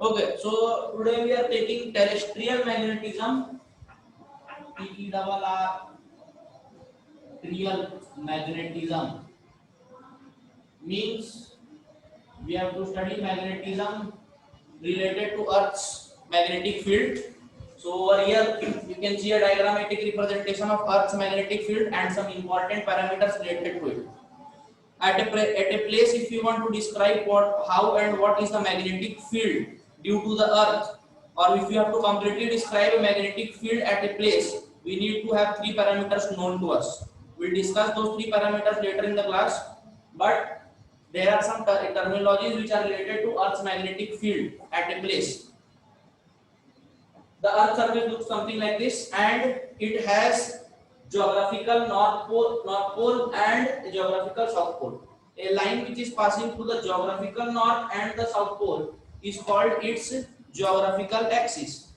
Okay, so today we are taking terrestrial magnetism, TERR, real magnetism means we have to study magnetism related to Earth's magnetic field. So over here you can see a diagrammatic representation of Earth's magnetic field and some important parameters related to it. At a place, if you want to describe how and what is the magnetic field due to the Earth, or if you have to completely describe a magnetic field at a place, we need to have three parameters known to us. We'll discuss those three parameters later in the class, but there are some terminologies which are related to Earth's magnetic field at a place. The Earth surface looks something like this, and it has geographical north pole and geographical south pole. A line which is passing through the geographical north and the south pole is called its geographical axis.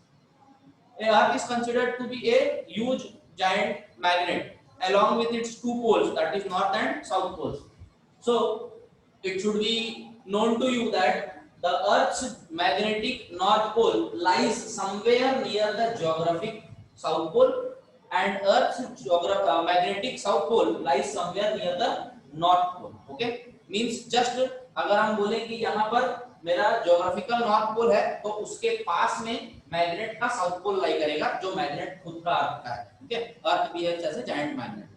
A Earth is considered to be a huge giant magnet along with its two poles, that is north and south poles. So it should be known to you that the Earth's magnetic north pole lies somewhere near the geographic south pole, and Earth's magnetic south pole lies somewhere near the north pole. Okay, means just अगर हम बोले कि यहाँ पर मेरा geographical north pole है, तो उसके पास में मैग्नेट का साउथ पोल लाई करेगा, जो मैग्नेट खुद का अर्थ का है. ठीक है, earth behaves as a giant magnet.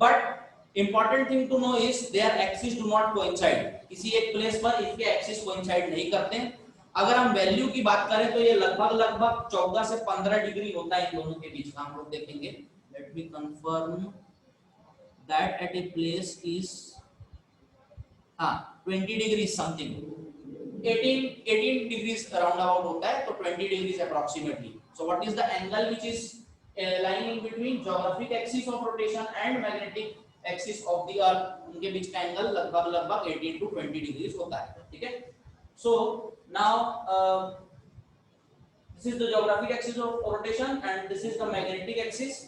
But important thing to know is their axis do not coincide. किसी एक प्लेस पर इसके एक्सिस कोइंसाइड नहीं करते. अगर हम वैल्यू की बात करें तो ये लगभग 14 से 15 डिग्री होता है इन दोनों के बीच का. हम लोग देखेंगे. Let me confirm that at a place is 20 degree something. 18 degrees around about होता है, तो 20 degrees approximately. So what is the angle which is lying in between geographic axis of rotation and magnetic axis of the earth? उनके बीच का angle लगभग 18 to 20 degrees होता है. ठीक है. So now this is the geographic axis of rotation and this is the magnetic axis.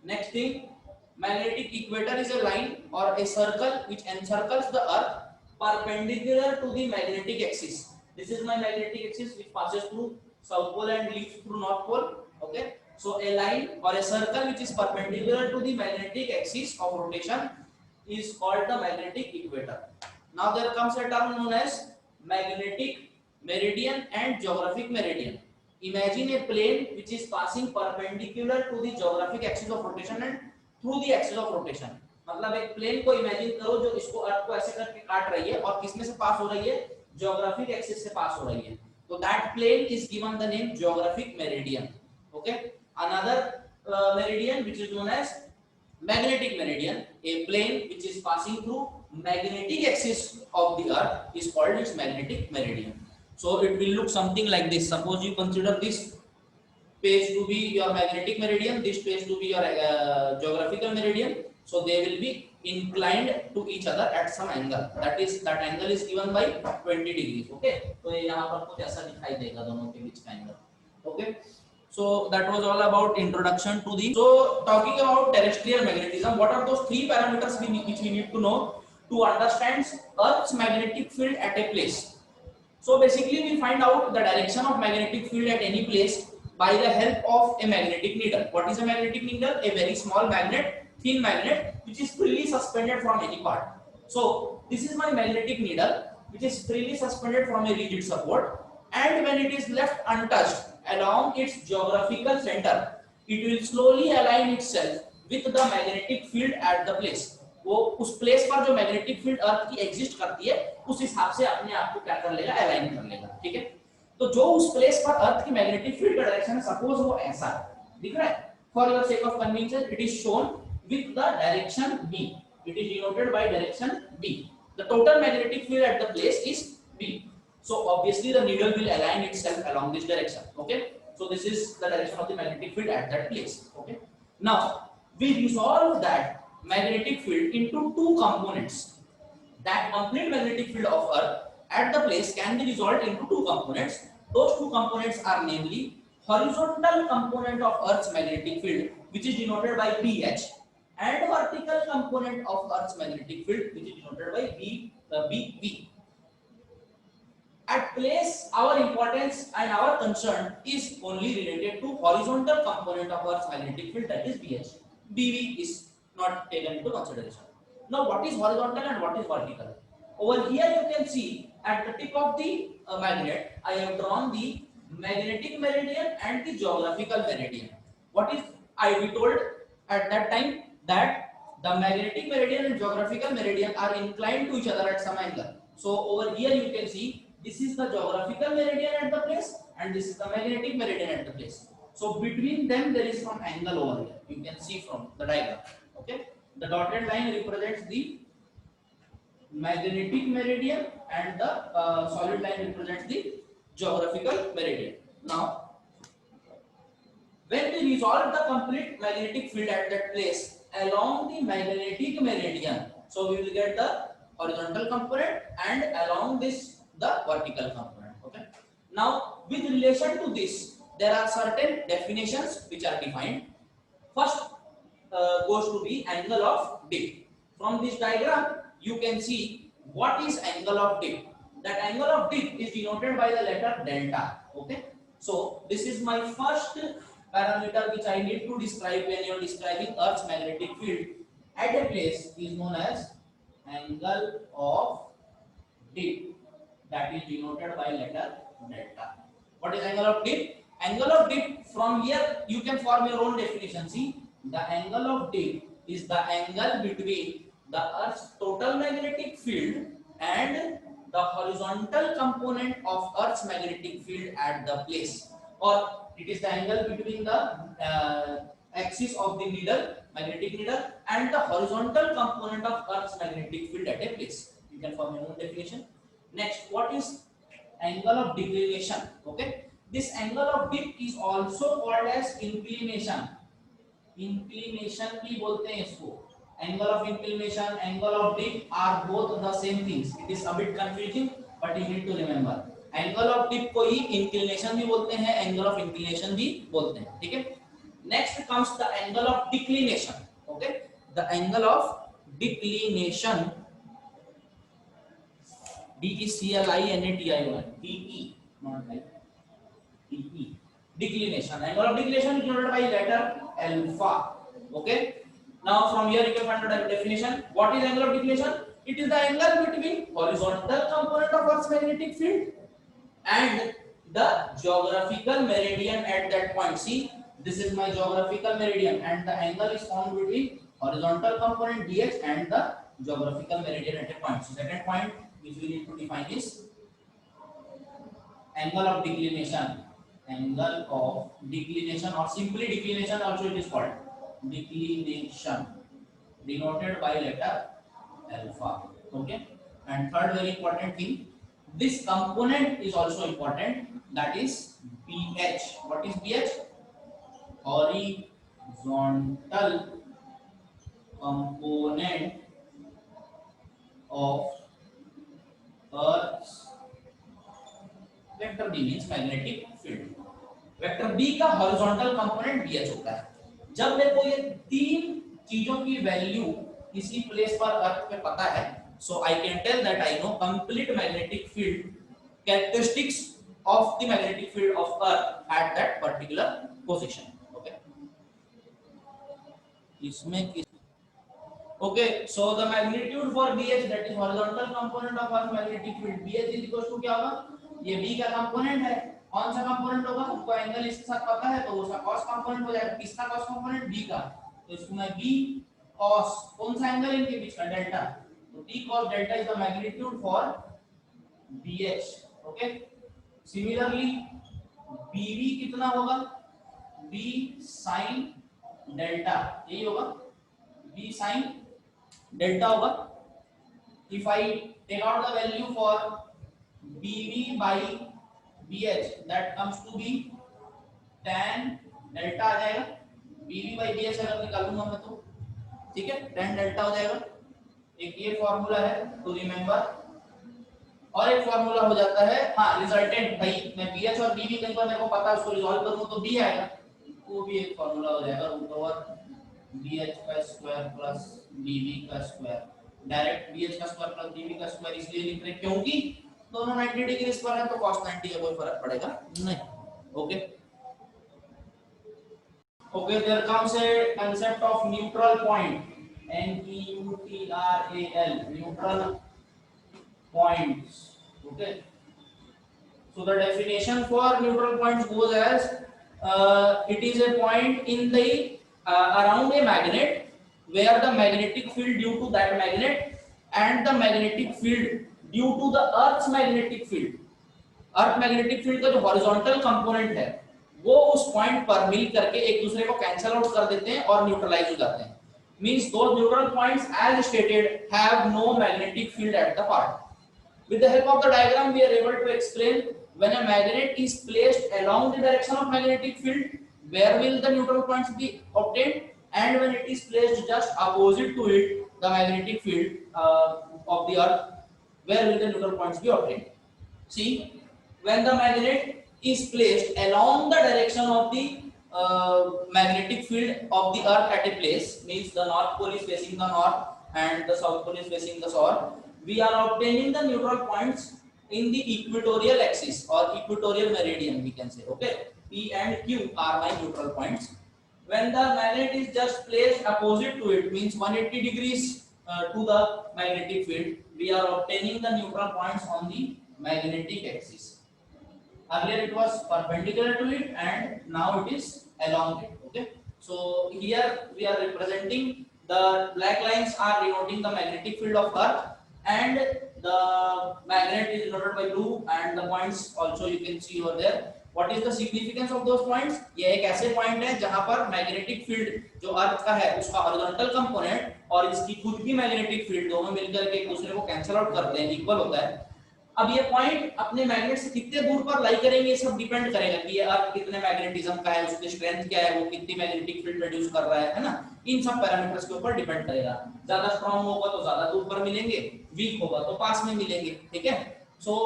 Next thing, magnetic equator is a line or a circle which encircles the earth perpendicular to the magnetic axis. This is my magnetic axis which passes through south pole and leaves through north pole. Okay, so a line or a circle which is perpendicular to the magnetic axis of rotation is called the magnetic equator. Now there comes a term known as magnetic meridian and geographic meridian. Imagine a plane which is passing perpendicular to the geographic axis of rotation and through the axis of rotation. मतलब एक plane को imagine करो जो इसको अर्थ को ऐसे करके काट रही है और किसमें से पास हो रही है, ज्योग्राफिक एक्सिस से पास हो रही है. तो that plane is given the name geographic meridian. Okay, another meridian which is known as magnetic meridian. A plane which is passing through magnetic axis of the earth is called its magnetic meridian. So it will look something like this. Suppose you consider this page to be your magnetic meridian, this page to be your geographical meridian. So they will be inclined to each other at some angle. That angle is given by 20 degrees. Okay, तो ये यहाँ पर कुछ ऐसा दिखाई देगा दोनों के बीच का angle. Okay, so that was all about introduction to the. So talking about terrestrial magnetism, what are those three parameters which we need to know to understand Earth's magnetic field at a place? So basically we find out the direction of magnetic field at any place by the help of a magnetic needle. What is a magnetic needle? A very small magnet, thin magnet, which is freely suspended from any part. So this is my magnetic needle, which is freely suspended from a rigid support, and when it is left untouched along its geographical center, it will slowly align itself with the magnetic field at the place. वो उस place पर जो magnetic field earth की exist करती है उस हिसाब से अपने आप को क्या कर लेगा, अलाइन कर लेगा. ठीक है, तो जो उस प्लेस पर अर्थ की मैग्नेटिक फील्ड का डायरेक्शन है, सपोज वो ऐसा दिख रहा है, for your sake of convenience it is shown with the direction b. It is denoted by direction b. The total magnetic field at the place is b. So obviously the needle will align itself along this direction. Okay, so this is the direction of the magnetic field at that place. Okay, now we resolve that magnetic field into two components. That complete magnetic field of earth at the place can be resolved into two components. Those two components are namely horizontal component of earth's magnetic field which is denoted by BH, and vertical component of Earth's magnetic field, which is denoted by BV. At place, our importance and our concern is only related to horizontal component of Earth's magnetic field, that is BH. BV is not taken into consideration. Now, what is horizontal and what is vertical? Over here, you can see at the tip of the magnet, I have drawn the magnetic meridian and the geographical meridian. What is we told at that time that the magnetic meridian and geographical meridian are inclined to each other at some angle. So over here you can see this is the geographical meridian at the place and this is the magnetic meridian at the place. So between them there is some angle over here. You can see from the diagram. Okay, the dotted line represents the magnetic meridian and the solid line represents the geographical meridian. Now, when we resolve the complete magnetic field at that place along the magnetic meridian, so we will get the horizontal component and along this the vertical component. Okay. Now, with relation to this, there are certain definitions which are defined. First goes to be angle of dip. From this diagram, you can see what is angle of dip. That angle of dip is denoted by the letter delta. Okay. So this is my first parameter which I need to describe when you are describing Earth's magnetic field at a place is known as angle of dip. That is denoted by letter delta. What is angle of dip? Angle of dip, from here you can form your own definition. See, the angle of dip is the angle between the Earth's total magnetic field and the horizontal component of Earth's magnetic field at the place, or it is the angle between the axis of the needle, magnetic needle, and the horizontal component of Earth's magnetic field at a place. You can form your own definition. Next, what is angle of declination? Okay, this angle of dip is also called as inclination. Inclination भी बोलते हैं इसको. Angle of inclination, angle of dip are both the same things. It is a bit confusing, but you need to remember. Angle of dip को ही inclination भी बोलते हैं, angle of inclination भी बोलते हैं. ठीक है? Next comes the angle of declination. Okay, the angle of declination. DECLINATION. DE, not like DE. Declination. Angle of declination is denoted by letter alpha. Okay. Now from here you can find the definition. What is angle of declination? It is the angle between horizontal component of Earth's magnetic field and the geographical meridian at that point. See, this is my geographical meridian and the angle is found between horizontal component DH and the geographical meridian at a point. So second point which we need to define is angle of declination. Angle of declination, or simply declination also it is called. Declination, denoted by letter alpha. Okay. And third very important thing, this component is also important, that is BH. What is BH? Horizontal component of Earth's, vector B means magnetic field. Vector B का horizontal component BH होता है. जब मेरे को ये तीन चीजों की वैल्यू किसी प्लेस पर अर्थ पे पता है, so I can tell that I know complete magnetic field characteristics of the magnetic field of Earth at that particular position. Okay. इसमें okay, so the magnitude for BH, that is horizontal component of Earth magnetic field, BH is equal to क्या होगा? ये B का component है. कौन सा component होगा? हमको एंगल इसके साथ पता है तो वो उसका cos कंपोनेंट हो जाएगा. किसका cos कंपोनेंट? B का. तो इसको मैं B cos, कौन सा एंगल इनके बीच का? डेल्टा. तो B cos delta is the magnitude for BH. Okay. Similarly BV कितना होगा? B sin डेल्टा, यही होगा. B sin डेल्टा होगा. If I take out the value for BV by BH, that comes to be tan delta आ जाएगा. BV by BH अगर निकालूंगा मैं तो, ठीक है, tan डेल्टा हो जाएगा. एक ये फॉर्मूला है टू रिमेंबर, और एक फॉर्मूला हो जाता है हाँ रिजल्टेंट. भाई मैं BH और BV कहीं पर मेरे को पता है, उसको रिजॉल्व करूंगा तो B आएगा. वो भी एक फॉर्मूला हो जाएगा रूट ओवर बी एच का स्क्वायर प्लस डी वी का स्क्वायर। डायरेक्ट बी एच का स्क्वायर प्लस डी वी का स्क्वायर इसलिए लिख रहे हैं क्योंकि दोनों 90 डिग्री पर है तो cos 90 का कोई फर्क पड़ेगा नहीं। Okay okay, there comes a concept of neutral point, neutral, neutral points। okay, so the definition for neutral points goes as it is a point in the around a magnet where the magnetic field due to that magnet and the magnetic field due to the earth's magnetic field, earth magnetic field का जो horizontal component है वो उस point पर मिल करके एक दूसरे को कैंसिल आउट कर देते हैं और न्यूट्रलाइज हो जाते हैं। Means those neutral points as stated have no magnetic field at the part. With the help of the diagram we are able to explain when a magnet is placed along the direction of magnetic field where will the neutral points be obtained and when it is placed just opposite to it the magnetic field of the earth where will the neutral points be obtained। See, when the magnet is placed along the direction of the magnetic field of the earth at a place, means the north pole is facing the north and the south pole is facing the south, we are obtaining the neutral points in the equatorial axis or equatorial meridian we can say। okay, P and Q are my neutral points। when the magnet is just placed opposite to it, means 180 degrees to the magnetic field, we are obtaining the neutral points on the magnetic axis। earlier it was perpendicular to it and now it is along it। okay, so here we are representing the black lines are denoting the magnetic field of earth and the magnet is denoted by blue and the points also you can see over there। what is the significance of those points? ये एक ऐसे point है जहां पर magnetic field जो अर्थ का है उसका हॉरिजॉन्टल कंपोनेंट और इसकी खुद की मैग्नेटिक फील्ड दोनों मिलकर के एक दूसरे को कैंसिल आउट करते हैं, इक्वल होता है। अब ये पॉइंट अपने मैग्नेट से कितने दूर पर लाई करेंगे ये सब डिपेंड करेगा कि ये अर्थ कितने मैग्नेटिज्म का है, उसकी स्ट्रेंथ क्या है, वो कितनी मैग्नेटिक फील्ड प्रोड्यूस कर रहा है ना, इन सब पैरामीटर्स के ऊपर डिपेंड करेगा। ज्यादा स्ट्रांग होगा तो ज्यादा दूर पर मिलेंगे, वीक होगा तो पास में मिलेंगे। ठीक है, so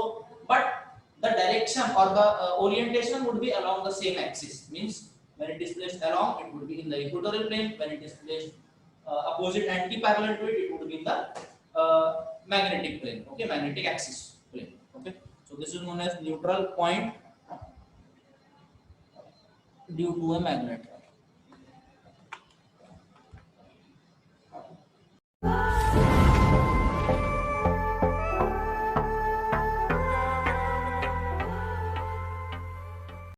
but the direction or the orientation would be along the same axis, means when it is placed along it would be in the equatorial plane, when it is placed opposite anti-parallel to it, it would be in the magnetic plane। okay, magnetic axis plane। okay, so this is known as neutral point due to a magnet।